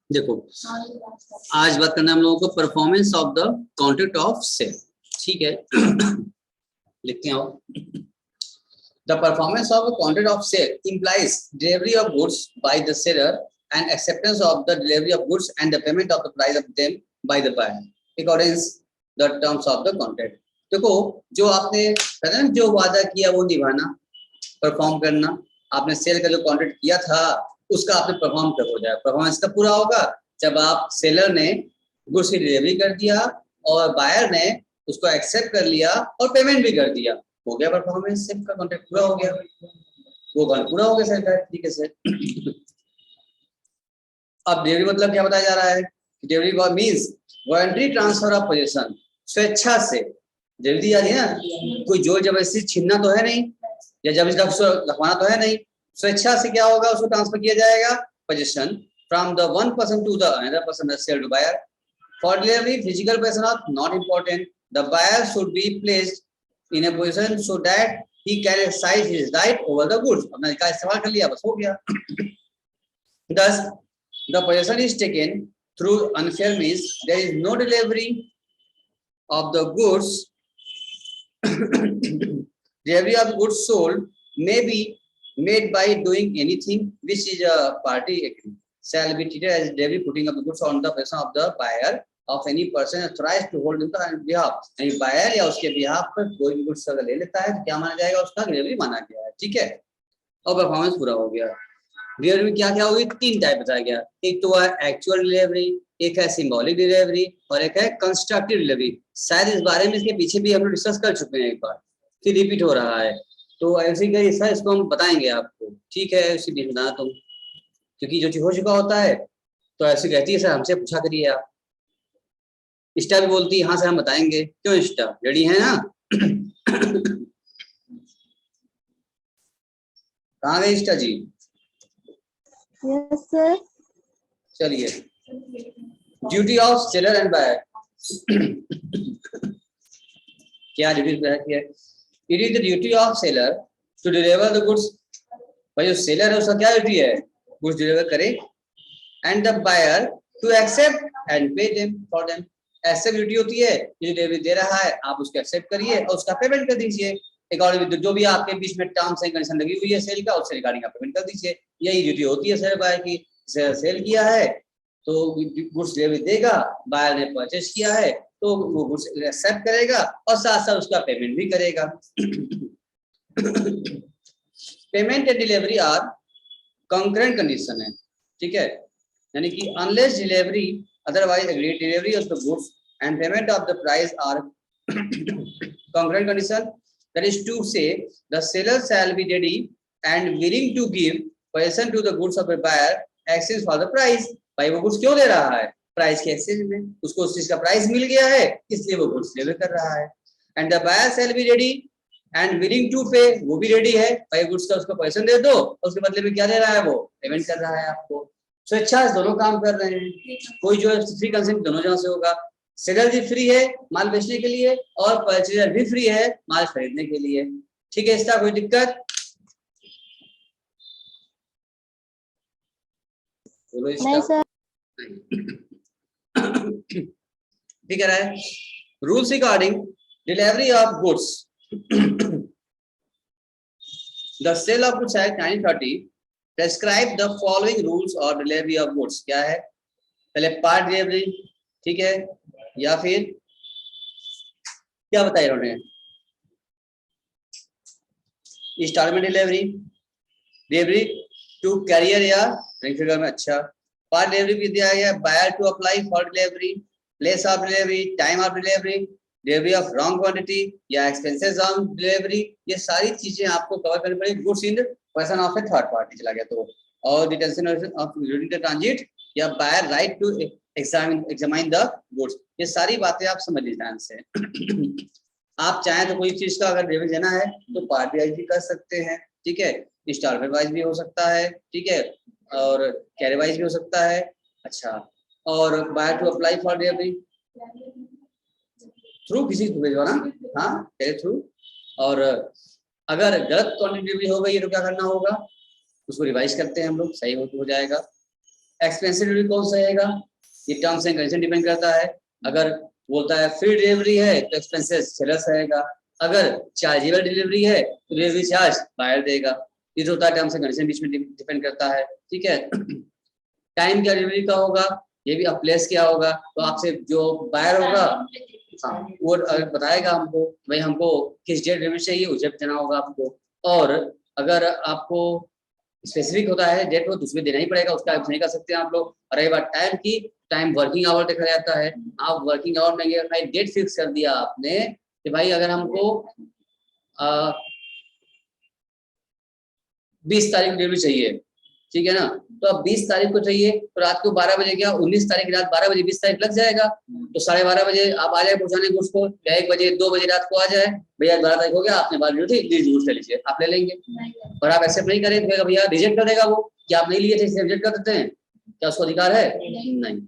देखो आज बात करना है हम लोगों को performance of the contract of sale. ठीक है, लिखते हैं। The performance of a contract of sale implies delivery of goods by the seller and acceptance of the delivery of goods and the payment of the price of them by the buyer according to the terms of the contract। देखो जो आपने कहते हैं जो वादा किया वो निभाना, परफॉर्म करना। आपने सेल का जो कॉन्ट्रैक्ट किया था उसका आपने परफॉर्म कर हो जाए। परफॉर्मेंस का पूरा होगा जब आप सेलर ने गुड्स की डिलीवरी कर दिया और बायर ने उसको एक्सेप्ट कर लिया और पेमेंट भी कर दिया, हो गया परफॉर्मेंस। सेल का कॉन्ट्रैक्ट पूरा हो गया, वो पूरा हो गया सेल का तरीके से। अब डिलीवरी मतलब क्या बताया जा रहा है? Delivery means voluntary transfer of position, स्वेच्छा से डिलीवरी आ रही है ना, कोई जोर जबरदस्ती छीनना तो है नहीं या जबरदस्ती रखवाना तो है नहीं। स्वेच्छा से क्या होगा, उसको ट्रांसफर किया जाएगा position from the one person to the another person sale to buyer. For delivery physical person are not important, the buyer should be placed in a position so that he can exercise his right over the goods। अपना का इस्तेमाल कर लिया, बस हो गया। Thus the possession is taken through unfair means, there is no delivery of the goods delivery of goods sold may be made by doing anything which is a party agree shall be treated as delivery putting of the goods on the person of the buyer of any person authorized to hold in the behalf। यानी buyer या उसके behalf पर कोई भी goods अगर ले लेता है तो क्या माना जाएगा, उसका डिलीवरी माना गया है। ठीक है, और परफॉर्मेंस पूरा हो गया। डिलीवरी में क्या क्या होगी, तीन टाइप बताया गया। एक तो है एक्चुअल डिलीवरी, एक है सिंबॉलिक डिलीवरी और एक है कंस्ट्रक्टिव डिलीवरी। शायद इस बारे में इसके पीछे भी हम लोग डिस्कस कर चुके हैं एक बार, फिर रिपीट हो रहा है। तो ऐसे ही सर इसको हम बताएंगे आपको। ठीक है, उसी बीच बताना तुम, क्योंकि जो चीज हो चुका होता है तो ऐसी कहती है सर हमसे पूछा करिए आप। इष्टा भी बोलती है हाँ सर हम बताएंगे। क्यों इष्टा, रेडी है ना? कहाँ गए इष्टा जी? Yes sir. चलिए, duty of seller and buyer. क्या ड्यूटी है? It is the duty of seller to deliver the goods. भाई जो सेलर है उसका क्या ड्यूटी है? गुड्स डिलीवर करे। And the buyer to accept and pay them for them. ऐसे ड्यूटी होती है, जो डिलीवरी दे रहा है आप उसको एक्सेप्ट करिए और उसका पेमेंट कर दीजिए। अकॉर्डिंग जो भी आपके बीच में टर्म्स एंड कंडीशन लगी हुई है सेल का, उससे रिगार्डिंग आप पेमेंट कर दीजिए। यही ड्यूटी होती है सेलर बायर की। सेल किया है तो गुड्स डिलीवरी देगा, बायर ने परचेज किया है तो वो गुड्स एक्सेप्ट करेगा और साथ साथ उसका पेमेंट भी करेगा। Payment and delivery are concurrent condition है। ठीक है, यानी कि unless delivery otherwise agreed delivery of the goods and payment of the price are concurrent condition, that is to say the seller shall be ready and willing to give possession to the goods of a buyer exchange for the price। भाई वो goods क्यों ले रहा है? Price के exchange में, उसको उस चीज का प्राइस मिल गया है इसलिए वो गुड्स डिलीवर कर रहा है। And the buyer shall be ready and willing to pay, वो भी रेडी है, भाई गुड्स का उसको पैसा दे दो और उसके बदले में क्या दे रहा है, वो पेमेंट कर रहा है आपको। स्वेच्छा से दोनों काम कर रहे हैं, कोई जो है फ्री कंसेंट दोनों जगह से होगा। सेलर भी फ्री है माल बेचने के लिए और परचेजर भी फ्री है माल खरीदने के लिए। ठीक है, इसका कोई दिक्कत? बोलो नहीं सर। ठीक है। Rules regarding delivery of goods. The sale of goods act 1930 prescribe the following rules or delivery of goods। क्या है? पहले पार्ट डिलीवरी, ठीक है, या फिर क्या बताया उन्होंने? Instalment delivery, delivery to carrier या फिगर में। अच्छा, पार्ट डिलीवरी भी दिया गया, buyer to apply for delivery, place of delivery, time of delivery, delivery of wrong quantity या एक्सपेंसेस ऑन डिलीवरी। ये सारी चीजें आपको कवर करनी पड़ेगी। Goods in person of a third party चला गया तो, और detention of during the transit या buyer right to examine the goods. ये सारी बातें आप समझ लीजिए ध्यान से। आप चाहें तो कोई चीज का अगर डिलीवरी देना है तो पार्ट वाइज भी कर सकते हैं। ठीक है, इंस्टॉलमेंट वाइज भी हो सकता है। ठीक है, और कैरी वाइज भी हो सकता है। अच्छा, और buyer to apply for delivery through किसी भेजवाना, हाँ तेरे थ्रू। और अगर गलत क्वांटिटी डिलीवरी हो गई है तो क्या करना होगा? उसको रिवाइज करते हैं हम लोग, सही हो जाएगा। एक्सपेंसिव डिलीवरी कौन सा रहेगा, ये टर्म्स एंड कंडीशन डिपेंड करता है। अगर बोलता है फ्री डिलीवरी है तो एक्सपेंसेस सेलर्स रहेगा, अगर चार्जेबल डिलीवरी है तो डिलीवरी चार्ज बायर देगा। ये जो होता है टर्म्स एंड कंडीशन बीच में डिपेंड करता है, ठीक है। टाइम क्या डिलीवरी का होगा, ये भी अब प्लेस क्या होगा, तो आपसे जो बायर होगा हाँ वो बताएगा हमको भाई हमको किस डेट डिलीवरी चाहिए, उस डेट देना होगा आपको। और अगर आपको स्पेसिफिक होता है डेट, वो दूसरे देना ही पड़ेगा, उसका आप नहीं कर सकते आप लोग। और रही बात टाइम की, टाइम वर्किंग आवर देखा जाता है। आप वर्किंग आवर में भाई डेट फिक्स कर दिया आपने कि भाई अगर हमको 20 तारीख डिलीवरी चाहिए, ठीक है ना, तो अब 20 तारीख को चाहिए तो रात को 12 बजे क्या 19 तारीख रात 12 बजे 20 तारीख लग जाएगा, तो 12:30 बजे आप आ जाए पहुंचाने को उसको, या 1 बजे 2 बजे रात को आ जाए, भैया 12 तारीख हो गया आपने बात ली थी, यूज ले लीजिए, आप ले लेंगे। और आप एक्सेप्ट नहीं करें तो भैया रिजेक्ट कर देगा वो कि आप नहीं लिए थे, रिजेक्ट कर देते हैं, क्या उसको अधिकार है? नहीं।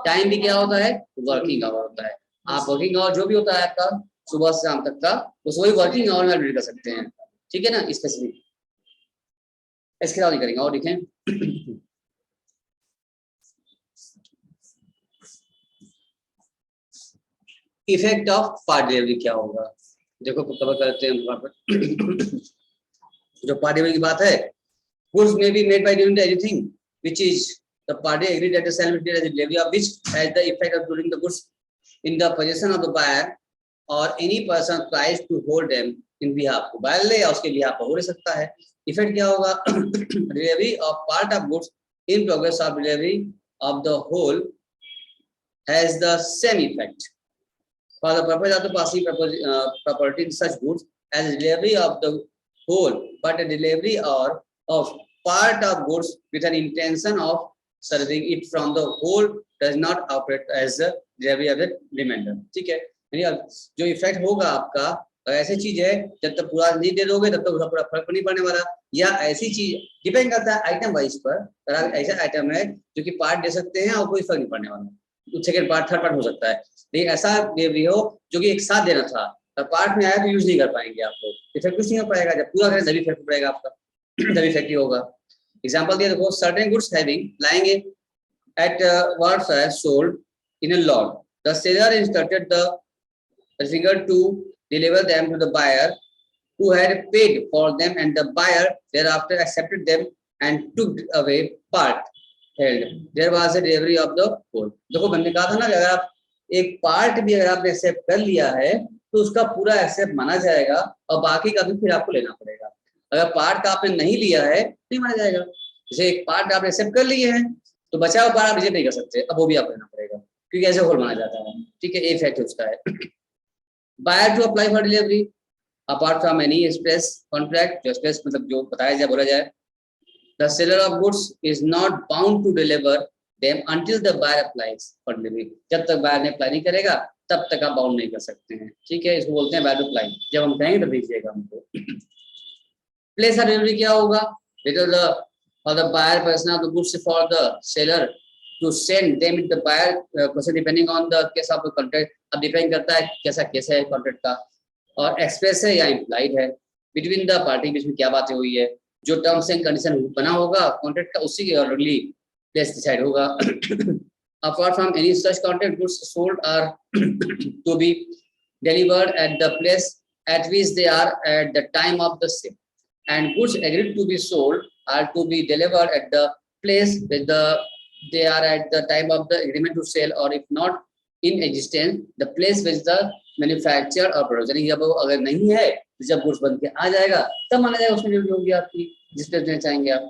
टाइम भी क्या होता है, वर्किंग आवर होता है। आप वर्किंग आवर जो भी होता है आपका सुबह से शाम तक का, उस वही वर्किंग आवर में एडिट कर सकते हैं, ठीक है ना, स्पेसिफिक। इसके अलावा नहीं करेंगे। और देखें इफेक्ट ऑफ पार्ट डिलीवरी क्या होगा, देखो कवर करते हैं वहां पर। जो पार्ट डिलीवरी की बात है, goods may be made by doing anything which is the party agreed that the sale material as a delivery of which has the effect of putting the goods in the possession of the buyer or any person tries to hold them in behalf, को buyer ले या उसके behalf पर हो सकता है। Effect क्या होगा, delivery of part of goods in progress of delivery of the whole has the same effect for the purpose of the passing property in such goods as a delivery of the whole, but a delivery or of part of goods with an intention of serving it from the whole does not operate as a delivery of the remainder, ठीक है। यानी जो effect होगा आपका, ऐसी चीज है जब तक पूरा नहीं दे दोगे तब तक उसका पूरा फर्क नहीं पड़ने वाला, या ऐसी चीज डिपेंड करता है आइटम वाइज पर। अगर ऐसा आइटम है जो कि पार्ट दे सकते हैं और कोई फर्क नहीं पड़ने वाला, सेकंड पार्ट थर्ड पार्ट हो सकता है, लेकिन ऐसा डिलीवरी हो जो कि एक साथ देना था, पार्ट में आया तो यूज नहीं कर पाएंगे आप लोग, इफेक्ट कुछ नहीं हो पाएगा। जब पूरा करें तभी इफेक्ट पड़ेगा आपका, तभी इफेक्टिव होगा। एग्जांपल दिया देखो, certain goods having lying at warfare sold in a lot, the seller instructed the receiver to deliver them to the buyer who had paid for them, and the buyer thereafter accepted them and took away part held. There was a delivery of the whole. देखो मैंने कहा था ना कि अगर आप एक part भी अगर आपने एक्सेप्ट कर लिया है तो उसका पूरा एक्सेप्ट माना जाएगा और बाकी का भी फिर आपको लेना पड़ेगा। अगर पार्ट का आपने नहीं लिया है नहीं माना जाएगा। जैसे एक पार्ट आपने एक्सेप्ट कर लिए हैं तो बचा हुआ पार्ट आप रिजेक्ट नहीं कर सकते, अब वो भी आपको लेना पड़ेगा क्योंकि ऐसे होल माना जाता है, ठीक है। इफेक्ट उसका है। Buyer to apply for delivery apart from any express contract, जो एक्सप्रेस मतलब जो बताया जाए बोला जाए, the seller of goods is not bound to deliver them until the buyer applies for delivery. जब तक बायर ने अप्लाई नहीं करेगा तब तक आप बाउंड नहीं कर सकते हैं, ठीक है। इसको बोलते हैं बायर अप्लाई। जब हम कहेंगे तो दीजिएगा हमको। प्लेस ऑफ डिलीवरी क्या होगा, whether the or the buyer person of the goods for the seller to send them to the buyer person depending on the case of the contract। अब depend करता है कैसा केस है contract का, और express है या इम्प्लाइड है, बिटवीन द पार्टी बीच में क्या बातें हुई है, जो टर्म्स एंड कंडीशन बना होगा कॉन्ट्रैक्ट का उसी के ऑलरेडी प्लेस डिसाइड होगा। Apart from any such contract goods sold are to be delivered at the place at which they are at the time of the sale, and goods agreed to be sold are to be delivered at the place where they are at the time of the agreement to sell, or if not in existence the place which the manufacturer or producer। यानी जब अगर नहीं है तो जब goods बन के आ जाएगा तब माना जाएगा उसमें डिलीवरी होगी आपकी, जिस प्लेस में चाहेंगे आप।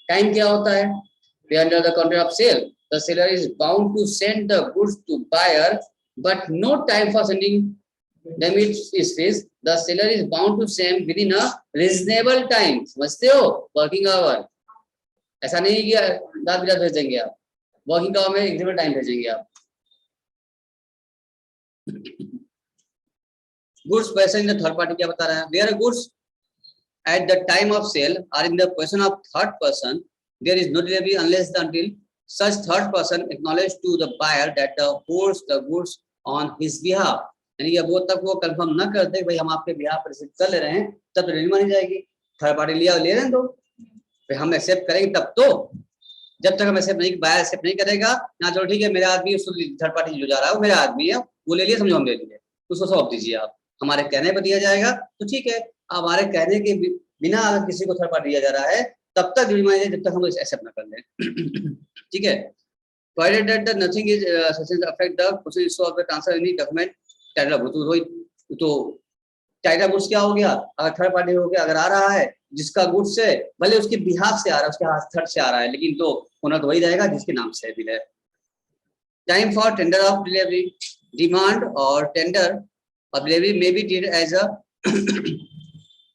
टाइम क्या होता है, under the contract of sale the seller is bound to send the goods to buyer but no time for sending them is fixed। the seller is bound to send within a reasonable time। समझते हो, working hour, ऐसा नहीं कि रात बिरात भेज देंगे आप, वर्किंग आवर में एग्रीमेंट टाइम भेजेंगे आप। गुड्स पैसे इन द थर्ड पार्टी क्या बता रहा है, where goods at the time of sale are in the possession of third person, there is no delivery unless until such third person acknowledge to the buyer that holds the goods on his behalf। यानी वो तक वो confirm ना करते भाई हम आपके behalf पर रिसीव कर ले रहे हैं तब तो डिलीवरी मानी जाएगी। थर्ड पार्टी लिया ले रहे हैं तो फिर हम एक्सेप्ट करेंगे तब तो, जब तक हम एक्सेप्ट नहीं, बायर एक्सेप्ट नहीं करेगा, यहाँ चलो ठीक है मेरा आदमी, उसको थर्ड पार्टी जो जा रहा है वो मेरा आदमी है, वो ले लिया, समझो हम ले लिए, उसको सौंप दीजिए आप, हमारे कहने पर दिया जाएगा तो ठीक है। हमारे कहने के बिना अगर किसी को थर्ड पार्टी दिया जा रहा है तब तक जब तक हम एक्सेप्ट ना कर लें। ठीक है। provided that the nothing is such as affect the process issue of the transfer any document title of goods, तो टाइटल ऑफ गुड्स क्या हो गया, अगर थर्ड पार्टी हो गया, अगर आ रहा है जिसका गुड्स है, भले उसके बिहाफ से आ रहा है, उसके हाथ थर्ड से आ रहा है, लेकिन तो होना तो वही रहेगा जिसके नाम से बिल है। Time for tender of delivery, demand और tender of delivery may be treated as a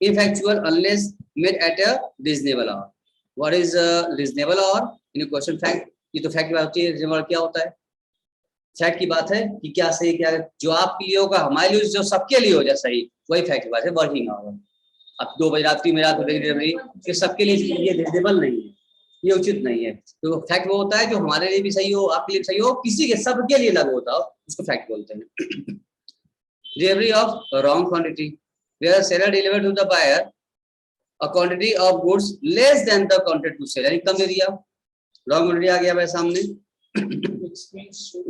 ineffectual unless made at a reasonable hour. What is reasonable hour in question fact, ये तो फैक्ट की बात होती है, रीजनेबल क्या होता है, फैक्ट की बात है कि क्या सही, क्या जो आपके लिए होगा हमारे लिए, जो सबके लिए हो जाए सही, वही फैक्ट की बात है। वर्किंग आवर, अब 2 बजे रात 3 बजे रात डिलीवरी, ये सबके लिए ये रीजनेबल नहीं है, ये उचित नहीं है। तो फैक्ट वो होता है जो हमारे लिए भी सही हो, आपके लिए भी सही हो, किसी के सबके लिए लागू होता हो, उसको फैक्ट बोलते हैं। Delivery of wrong quantity, where seller deliver to the buyer a quantity of goods less than the quantity to sell, यानी कम दे दिया, रॉन्ग क्वांटिटी आ गया भाई सामने।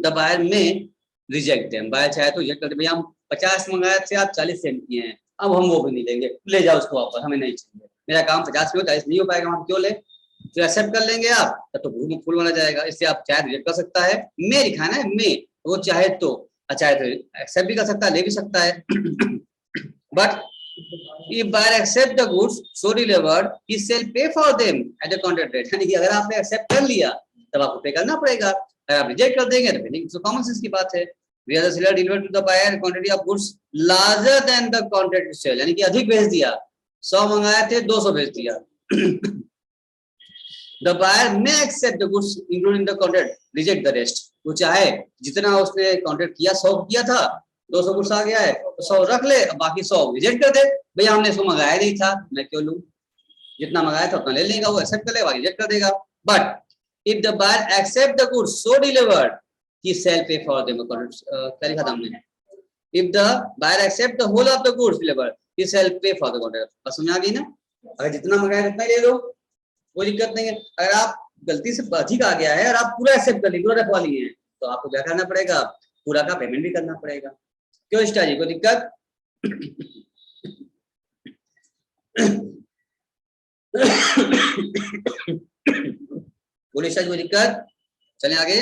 द बायर में रिजेक्ट देम, बायर चाहे तो रिजेक्ट कर दे, भैया हम 50 मंगाए थे, आप 40 सेंड किए हैं, अब हम वो भी नहीं लेंगे, ले जाओ उसको वापस, हमें नहीं चाहिए, मेरा काम 50 में 40 नहीं हो पाएगा, हम क्यों ले, तो एक्सेप्ट कर लेंगे आप, तब तो फुल माना जाएगा। इसलिए आप चाहे रिजेक्ट कर सकता है, मे लिखा है ना, मे, वो चाहे तो एक्सेप्ट भी कर सकता है, ले भी सकता है। But if buyer accept the goods so delivered, he shall pay for them at the contract rate, यानी कि अगर आपने एक्सेप्ट कर लिया तब आपको पे करना पड़ेगा, अगर आप रिजेक्ट कर देंगे तो फिर कॉमन सेंस की बात है। where the seller delivered to the buyer quantity of goods larger than the contract to sell, यानी कि अधिक भेज दिया, 100 मंगाए थे 200 भेज दिया। the buyer may accept the goods including the contract, reject the rest, वो चाहे जितना उसने कॉन्ट्रैक्ट किया 100 किया था, 200 गुड्स आ गया है तो 100 रख ले, बाकी 100 रिजेक्ट कर दे, भैया हमने इसको मंगाया नहीं था, मैं क्यों लूं, जितना मंगाया था उतना ले लेगा, वो एक्सेप्ट कर लेगा, रिजेक्ट कर देगा। But if the buyer accept the goods so delivered, he shall pay for them, क्या लिखा था हमने, if the buyer accept the whole of the goods delivered, he shall pay for the contract. बस समझ आ गई ना, अगर जितना मंगाया उतना ही ले लो, कोई दिक्कत नहीं है। अगर आप गलती से अधिक आ गया है और आप पूरा एक्सेप्ट कर लिए, पूरा रखवा लिए हैं, तो आपको क्या करना पड़ेगा, पूरा का पेमेंट भी करना पड़ेगा। क्यों स्टार जी, कोई दिक्कत? बोलिए सर, कोई दिक्कत? चलें आगे।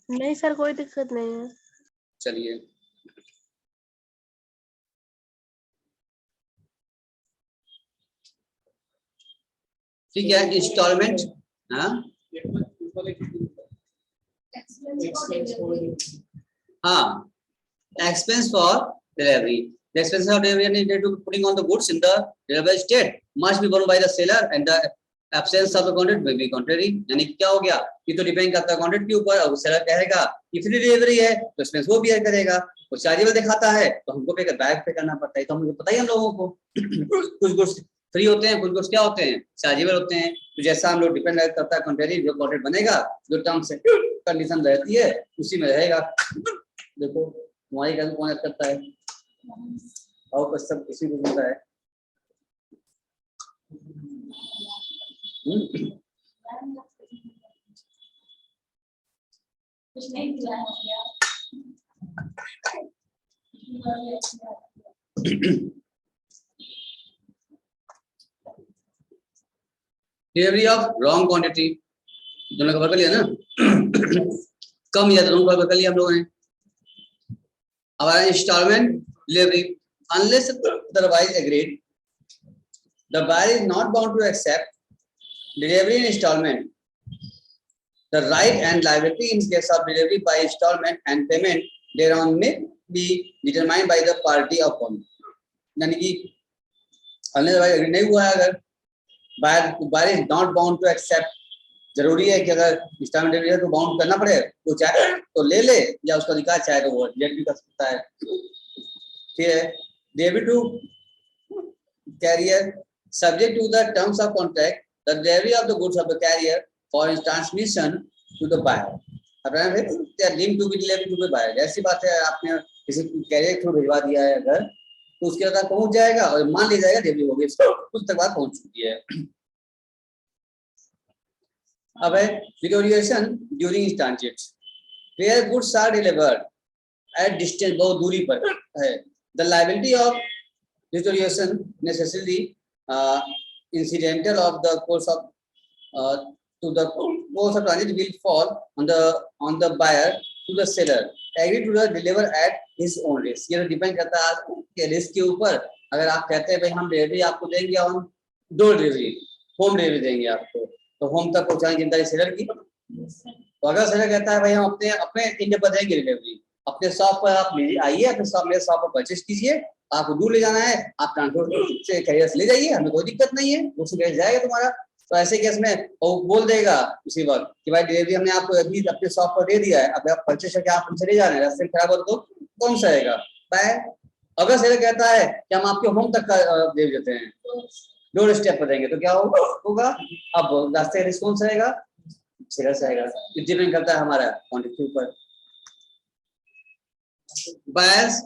नहीं सर, कोई दिक्कत नहीं है। चलिए ठीक है, इंस्टॉलमेंट, हाँ हाँ, expense for delivery. The expenses of delivery related to putting on the goods in the delivery state must be borne by the seller and the absence of the contract may be contrary. यानी क्या हो गया, ये तो depend करता है contract के ऊपर, और सेलर कहेगा कि फ्री डिलीवरी है तो एक्सपेंस वो बियर करेगा, वो चार्जेबल दिखाता है तो हमको पे बैक पे करना पड़ता है, तो हमको पता ही हम लोगों को। कुछ गुड्स फ्री होते हैं, कुछ गुड्स क्या होते हैं, चार्जेबल होते हैं, तो जैसा हम लोग डिपेंड करता है कॉन्ट्रैक्ट, जो कॉन्ट्रैक्ट बनेगा, जो टर्म्स एंड कंडीशन रहती है उसी में रहेगा। देखो तुम्हारी कैसे कौन करता है, और कुछ सब इसी को मिलता है। डिलीवरी ऑफ रॉन्ग क्वांटिटी, दोनों कवर कर लिया ना। कम या दोनों कवर कर लिया हम लोगों ने। अब instalment delivery, unless otherwise agreed, the buyer is not bound to accept delivery in installment. The right and liability in case of delivery by installment and payment thereon may be determined by the party of contract. यानी कि unless agree नहीं हुआ है, अगर buyer is not bound to accept, जरूरी है कि अगर इंस्टॉलमेंट डिलीवरी है तो बाउंड करना पड़े, वो चाहे तो ले ले, या उसका अधिकार चाहे तो वो रिजेक्ट भी कर सकता है। ठीक है, debit to carrier subject to the terms of contract, the delivery of the goods of the carrier for transmission to the buyer. They are deemed to be delivered to the buyer. ऐसी बात है, आपने किसी career through भिजवा दिया है अगर, तो उसके तक पहुंच जाएगा और मान लिया जाएगा डिलीवरी हो गई, उस तक बात पहुंच चुकी है। अब है deterioration during transit, where goods are delivered at distance, बहुत दूरी पर है। The liability of deterioration necessary incidental of the course of to the course of transit will fall on the buyer to the seller agree to the deliver at his own risk। ये depend करता है आपके risk के ऊपर। अगर आप कहते हैं भाई हम डिलीवरी आपको देंगे, हम डोर डिलीवरी, होम डिलीवरी देंगे आपको, तो होम तक पहुंचाने की जिम्मेदारी सेलर की। तो अगर सेलर कहता है भाई हम अपने अपने इंडिया पर देंगे डिलीवरी, अपने शॉप पर आप आइए, अपने शॉप मेरे शॉप पर परचेज कीजिए, आपको दूर ले जाना है आप ट्रांसपोर्ट से कैरियर से ले जाइए, हमें कोई दिक्कत नहीं है, उससे कैसे जाएगा तुम्हारा। तो ऐसे केस में वो बोल देगा उसी वक्त कि भाई डिलीवरी हमने आपको अभी अपने शॉप पर दे दिया है, अब आप परचेज करके आप हमसे ले जा रहे हैं, रास्ते में खराब हो तो कौन सा आएगा। अगर सेलर कहता है कि हम आपके होम तक का दे देते हैं, डोर स्टेप पर देंगे, तो क्या होगा, अब रास्ते रिस्क कौन सा आएगा, सेलर से आएगा। डिपेंड करता है हमारा क्वांटिटी ऊपर। Buyers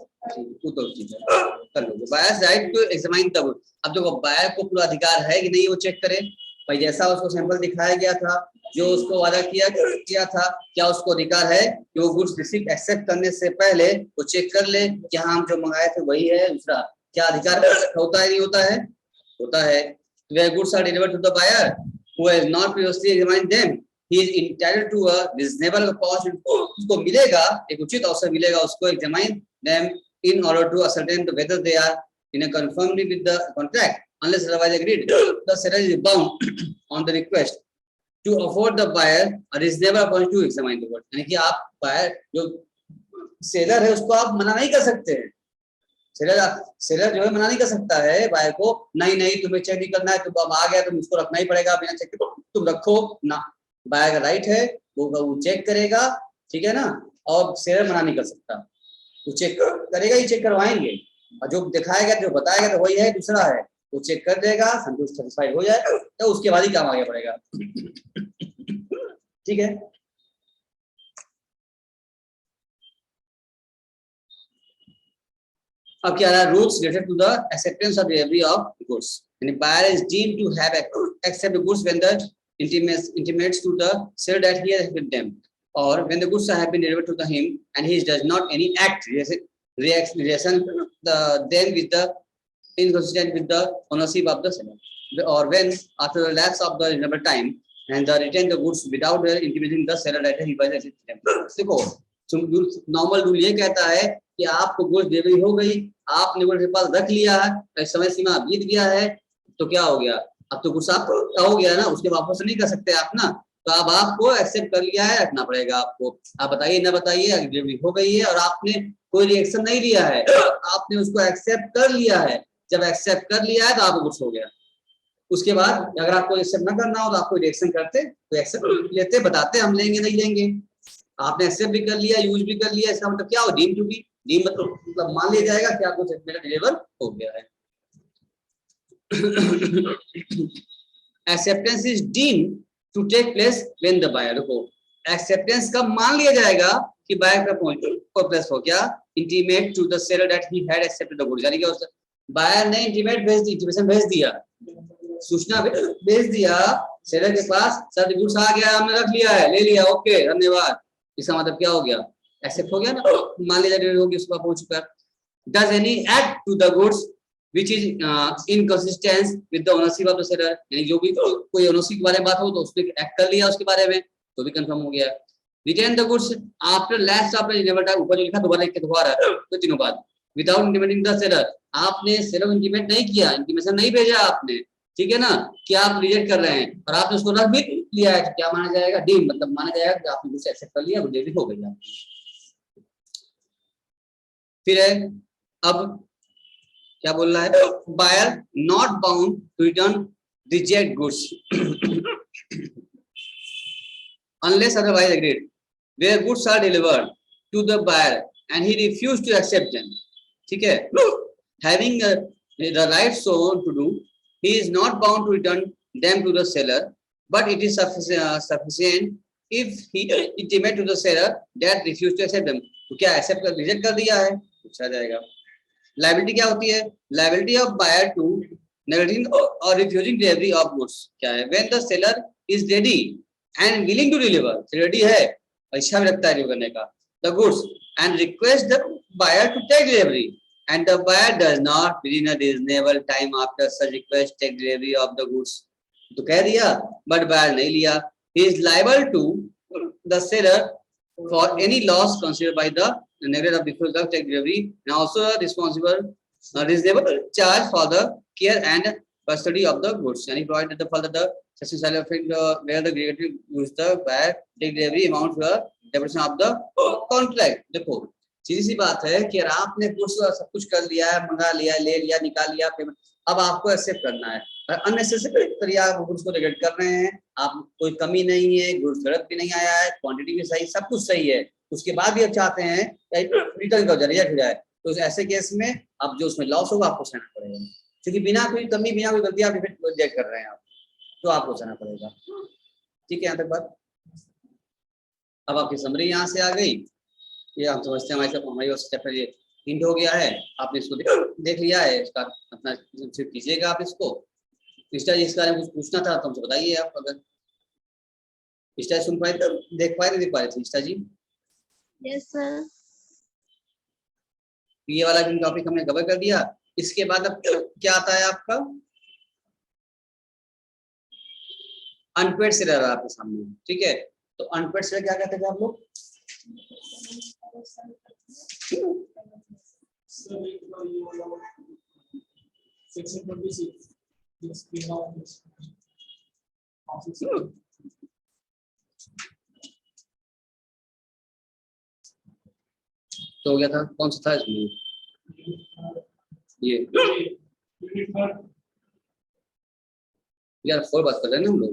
buyers right to examine the good. अब देखो बायर को पूरा अधिकार है कि नहीं वो चेक करे, भाई जैसा उसको सैंपल दिखाया गया था, जो उसको वादा किया था, क्या उसको अधिकार है कि वो गुड्स रिसीव एक्सेप्ट करने से पहले वो चेक कर ले कि हाँ हम जो मंगाए थे वही है। दूसरा, क्या अधिकार होता है, नहीं होता है, होता है। Where goods are delivered to the buyer who has not previously examined them, he is entitled to a reasonable cost। उसको मिलेगा, एक उचित अवसर मिलेगा उसको examine them in order to ascertain whether they are in a conformity with the contract, unless otherwise agreed। The seller is bound on the request to afford the buyer a reasonable opportunity to examine the goods। यानी कि आप buyer जो seller है उसको आप मना नहीं कर सकते हैं। सेलर जो है मना नहीं कर सकता है बायर को, नहीं तुम्हें चेक नहीं करना है, तुम अब आ गया तुम उसको रखना ही पड़ेगा, बिना चेक के तुम रखो ना। बायर का राइट है, वो चेक करेगा, ठीक है ना, और सेलर मना नहीं कर सकता, वो चेक करेगा ही, चेक करवाएंगे, और जो दिखाएगा जो बताएगा तो वही है, दूसरा है वो चेक कर देगा, संतुष्ट सेटिस्फाइड हो जाए तो उसके बाद ही काम आगे बढ़ेगा। ठीक है। अब क्या रहा, rules related to the acceptance of delivery of goods. यानी buyer is deemed to have accept goods when the intimates to the seller that he has with them, or when the goods have been delivered to him and he does not any act reaction then with the inconsistent with the ownership of the seller, or when after the lapse of the reasonable time and the return the goods without intimating the seller that he buys them। देखो normal rule ये कहता है कि आपको goods delivery हो गई, आपने goods के पास रख लिया है, समय सीमा बीत गया है, तो क्या हो गया, अब तो गुस्सा हो गया ना, उसके वापस नहीं कर सकते आप ना, तो अब आपको एक्सेप्ट कर लिया है, रखना पड़ेगा आपको। आप बताइए ना बताइए, डिलीवरी हो गई है और आपने कोई रिएक्शन नहीं लिया है, आपने उसको एक्सेप्ट कर लिया है, जब एक्सेप्ट कर लिया है तो आपको कुछ हो गया। उसके बाद अगर आपको एक्सेप्ट ना करना हो तो आपको रिएक्शन करते तो एक्सेप्ट लेते, बताते हम लेंगे नहीं लेंगे, आपने एक्सेप्ट भी कर लिया, यूज भी कर लिया, इसका मतलब क्या हो, डीम टू बी, डीम मतलब मान लिया जाएगा कि आपको मेरा डिलीवर हो गया है। Acceptance is deemed to take place when the buyer को acceptance कब मान लिया जाएगा कि buyer का प्लेस हो गया, intimate to the seller that he had accepted the goods। यानी कि buyer ने intimation भेज दिया, सूचना भेज दिया सेलर के पास, सर गुड्स आ गया, हमने रख लिया है, ले लिया, ओके धन्यवाद। इसका मतलब क्या हो गया, एक्सेप्ट हो गया ना, मान लिया जाएगा होगी उसका पहुंच चुका। Does any act to the goods which is inconsistent with the ownership of the seller, यानी जो भी कोई ओनरशिप वाले बात हो तो उसने एक्ट कर लिया उसके बारे में, तो भी कंफर्म हो गया। Retain the goods after last of delivery time, ऊपर जो लिखा दोबारा लिख के दोबारा तो तीनों बाद, विदाउट इंटीमेटिंग द सेलर, आपने सेलर इंटीमेट नहीं किया, इंटीमेशन नहीं भेजा आपने, ठीक है ना, कि आप रिजेक्ट कर रहे हैं और आपने उसको रख भी लिया है, तो क्या माना जाएगा, डीम मतलब माना जाएगा कि आपने कुछ एक्सेप्ट कर लिया, वो डिलीवरी हो गई आपकी। फिर है अब क्या बोल रहा है, buyer not bound to return reject goods unless otherwise agreed, where goods are delivered to the buyer and he refuse to accept them. ठीक है, having the right so to do, he is not bound to return them to the seller, but it is sufficient if he intimate to the seller that refuse to accept them। तो क्या accept कर reject कर दिया है, पूछा जाएगा। Liability क्या होती है? Liability of buyer to neglecting और रिफ्यूजिंग डिलीवरी ऑफ गुड्स क्या है? When the seller is ready and willing to deliver, ready है, इच्छा भी रखता है डिलीवर करने का, the goods and request the buyer to take delivery and the buyer does not within a reasonable time after such request take delivery of the goods. तो कह दिया बट बायर नहीं लिया, he is liable to the seller for any loss considered by the neglect of refusal of take delivery and also responsible reasonable charge for the care and custody of the goods, and provided the further the successful seller where the creative use the buyer take delivery amount for depreciation of the contract। देखो सीधी सी बात है कि अगर आपने goods सब कुछ कर लिया है, मंगा लिया, ले लिया, निकाल लिया, पेमेंट, अब आपको एक्सेप्ट करना है। अननेसेसरी तरीके आप गुड्स को नेगलेक्ट कर रहे हैं, आप कोई कमी नहीं है, गुड्स गलत भी नहीं आया है, क्वांटिटी भी सही, सब कुछ सही है, उसके बाद भी आप चाहते हैं रिटर्न का रिजेक्ट हो जाए, तो ऐसे केस में अब जो उसमें लॉस होगा आपको सहना पड़ेगा, क्योंकि बिना कोई कमी, बिना कोई गलती आप रिजेक्ट कर रहे हैं आप, तो आपको सहना पड़ेगा। ठीक है, यहाँ तक बात। अब आपकी समरी यहाँ से आ गई, ये हम समझते हैं हमारी चैप्टर ये हिंट हो गया है, आपने इसको देख लिया है, इसका अपना कीजिएगा आप इसको। इस बारे में कुछ पूछना था तो हमसे बताइए आप, अगर इष्टा सुन पाए तो देख पाए, नहीं देख पा रहे थे इष्टा जी? Yes sir. ये वाला टॉपिक हमने कवर कर दिया। इसके बाद अब क्या आता है आपका? अनपेड सेलर आपके सामने, ठीक है। तो अनपेड सेलर क्या कहते थे आप लोग? तो हो गया था, कौन सा था इसमें? ये यार 4 बात कर रहे हैं ना हम लोग।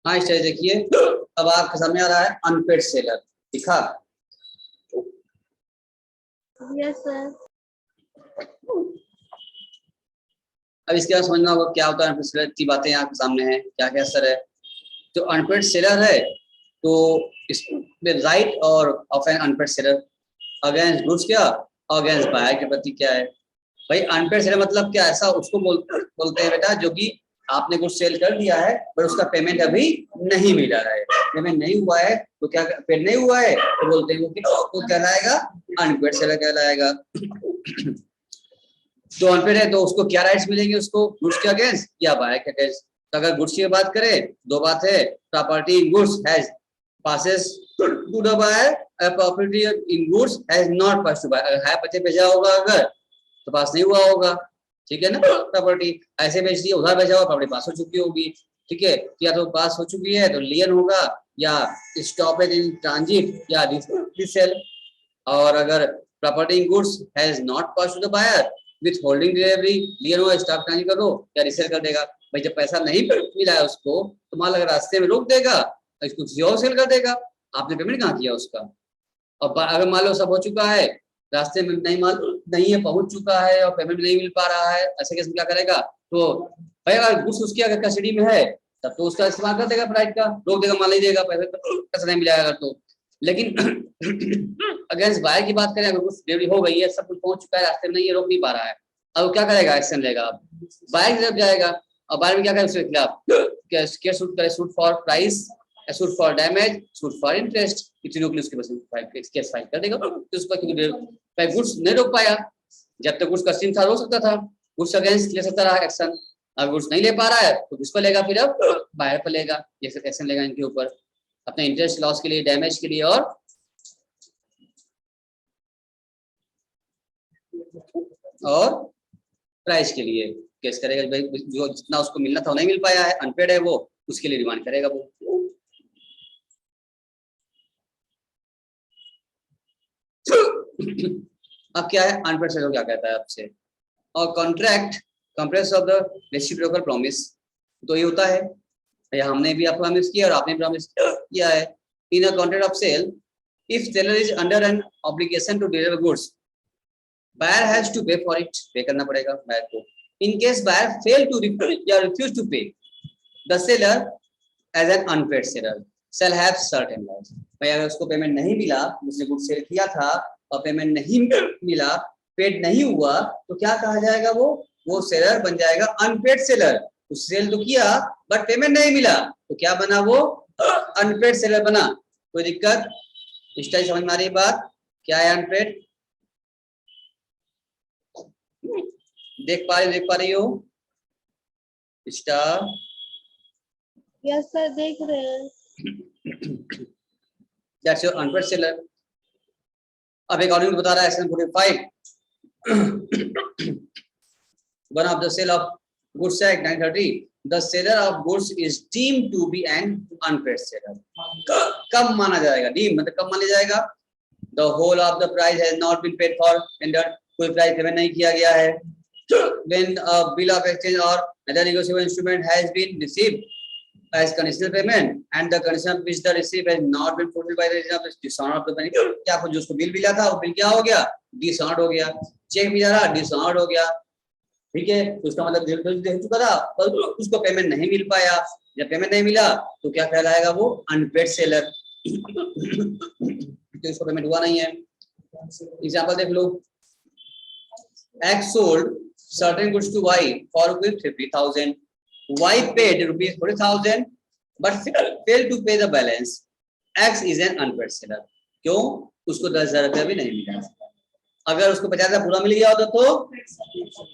हाँ इस तरह देखिए, अब आपके सामने आ रहा है अनपेड सेलर, दिखा? Yes sir. अब इसके बाद समझना होगा क्या होता है अनपेड सेलर की बातें आपके सामने हैं, क्या क्या असर है। जो अनपेड सेलर है तो इसमें राइट और of an unpaid seller against goods क्या, अगेंस्ट बायर के प्रति क्या है। भाई अनपेड सेलर मतलब क्या? ऐसा उसको बोलते हैं बेटा जो कि आपने कुछ सेल कर दिया है पर उसका पेमेंट अभी नहीं मिला है, पेमेंट नहीं हुआ है, तो क्या पेड नहीं हुआ है तो बोलते हैं वो कहलाएगा अनपेड सेलर कहलाएगा। तो अनपेड है तो उसको क्या राइट्स मिलेंगे? उसको गुड्स के अगेंस्ट या बायर के अगेंस्ट। तो अगर गुड्स की बात करें, दो बात है, property in goods has passes to the buyer, a property in goods has not passed to buyer। अगर है पते भेजा होगा अगर तो पास नहीं हुआ होगा, ठीक है ना। प्रॉपर्टी ऐसे बेच दी, उधार भेजा हुआ, प्रॉपर्टी पास हो चुकी होगी, ठीक है। या तो पास हो चुकी है तो लियन होगा, या स्टॉपेज इन ट्रांजिट या रीसेल। और अगर property in goods has not pass to the buyer withholding delivery, lien हुआ, स्टॉप ट्रांजिट कर दो या रीसेल कर देगा। भाई जब पैसा नहीं मिला है उसको तो माल अगर रास्ते में रोक देगा, इसको किसी और सेल कर देगा, आपने पेमेंट कहाँ किया उसका। और अगर मान लो सब हो चुका है, रास्ते में नहीं माल नहीं है, पहुंच चुका है और पेमेंट नहीं मिल पा रहा है, ऐसे केस में क्या करेगा? तो भाई अगर गुड्स उसकी अगर कस्टडी में है तब तो उसका इस्तेमाल कर देगा, फ्लाइट का रोक देगा, माल नहीं देगा, पैसा नहीं मिलेगा अगर तो। लेकिन अगेंस्ट बायर की बात करें, अगर कुछ डिलीवरी हो गई है, सब कुछ पहुंच चुका है, रास्ते में नहीं है, रोक नहीं पा रहा है, अब क्या करेगा? एक्शन लेगा, अब बायर की तरफ जाएगा। और बायर में क्या करेगा? उसके खिलाफ केस सूट करे, suit for price, suit for damage, suit for interest, तीनों के लिए उसके पास केस फाइल कर देगा। तो उस पर क्योंकि गुड्स नहीं रोक पाया, जब तक गुड्स कस्टम था रोक सकता था, गुड्स अगेंस्ट ले सकता रहा एक्शन। अब गुड्स नहीं ले पा रहा है तो किस पर लेगा? फिर अब बायर पर लेगा, ये एक्शन लेगा इनके ऊपर, अपने इंटरेस्ट लॉस के लिए, डैमेज के लिए और प्राइस के लिए केस करेगा। भाई जो जितना उसको मिलना था वो नहीं मिल पाया है, अनपेड है वो, उसके लिए डिमांड करेगा वो। अब क्या है अनपेड सेलर क्या कहता है आपसे? और contract compress of the reciprocal promise, तो ये होता है या हमने भी प्रॉमिस किया और आपने प्रॉमिस किया है in a contract of sale, if seller is under an obligation to deliver goods, buyer has to pay for it. Pay करना पड़ेगा buyer को. In case buyer fail to refuse to pay, the seller as an unpaid seller shall have certain rights. भाई अगर उसको payment नहीं मिला, उसने good cell किया था और पेमेंट नहीं मिला, पेड नहीं हुआ, तो क्या कहा जाएगा? वो सेलर बन जाएगा अनपेड सेलर. उस सेल तो किया बट पेमेंट नहीं मिला, तो क्या बना? वो अनपेड सेलर बना. कोई दिक्कत? स्टाइल समझ में आ रही है बात? क्या है अनपेड? देख पा रही हो स्टार? यस सर, देख रहे हैं. That's your unpaid seller. अब अकॉर्डिंग बता रहा है section 45 one of the sale of goods act 1930, the seller of goods is deemed to be an unpaid seller. कब माना जाएगा? डीम मतलब कब माना जाएगा? The whole of the price has not been paid for vendor. कोई price payment नहीं किया गया है. When a bill of exchange or other negotiable instrument has been received as conditional payment and the condition which the receipt has not been fulfilled by the reason of dishonour of the money. क्या कुछ जिसको bill मिला था वो bill क्या हो गया? Dishonoured हो गया. चेक मिला रहा, डिसऑनर्ड हो गया. ठीक है, तो उसका मतलब दे चुका था पर उसको पेमेंट नहीं मिल पाया. जब पेमेंट नहीं मिला तो क्या कहलाएगा? वो अनपेड सेलर. तो उसको पेमेंट हुआ नहीं है. एग्जांपल देख लो. X sold certain goods to Y for ₹50,000. Y paid ₹40,000 but failed to pay the balance. X is an unpaid seller. क्यों? उसको 10,000 रुपया भी नहीं मिला. अगर उसको 50,000 पूरा मिल गया होता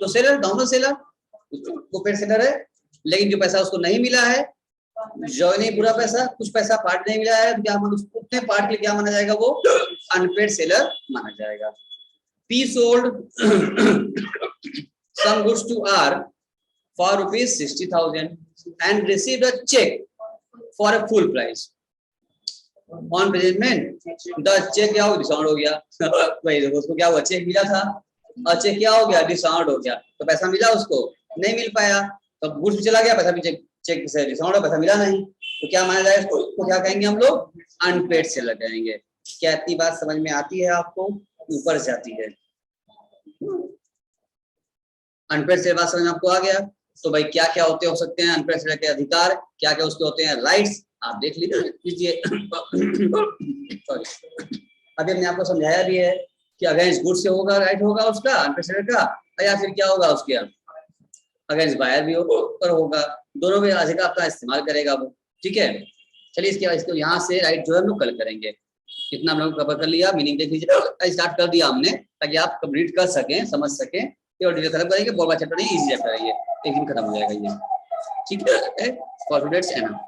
तो सेलर, दोनों सेलर, वो पेड सेलर है. लेकिन जो पैसा उसको नहीं मिला है, जो नहीं पूरा पैसा, कुछ पैसा पार्ट नहीं मिला है, तो क्या उसको उतने पार्ट के लिए क्या माना जाएगा? वो अनपेड सेलर माना जाएगा. P sold some goods to R for ₹60,000 and received a check for a full price. On payment, the check क्या हो? डिसऑनर्ड हो गया. वही देखो, उसको क्या हुआ? चेक मिला था और चेक क्या हो गया? डिसऑनर्ड हो गया. तो पैसा मिला उसको नहीं मिल पाया, तो गुड्स चला गया, पैसा भी चेक से डिसऑनर्ड, पैसा मिला नहीं, तो क्या माना जाएगा? इसको क्या कहेंगे हम लोग? अनपेड सेलर कहेंगे. क्या इतनी बात समझ में आती है आपको? ऊपर से आती है. अनपेड सेलर बात समझ में आपको आ गया? तो भाई क्या क्या होते हो सकते हैं अनपेड सेलर के अधिकार? क्या क्या उसके होते हैं राइट्स? आप देख लीजिए. अभी हमने आपको समझाया भी है कि अगेंस्ट गुड से होगा, राइट होगा उसका अनपेड सेलर का, या फिर क्या होगा उसके अगेंस्ट बायर भी होगा. दोनों में अधिकार अपना इस्तेमाल करेगा वो. ठीक है, चलिए इसको यहाँ से राइट जो है हम लोग कल करेंगे. कितना हम लोग कवर कर लिया, मीनिंग देख लीजिए. स्टार्ट कर दिया हमने ताकि आप कंप्लीट कर सकें, समझ सकें. ये डिटेल खत्म करेंगे. बोर्ड चैप्टर नहीं, इजी चैप्टर है ये, एक दिन खत्म हो जाएगा ये. ठीक है, फॉर स्टूडेंट्स है ना.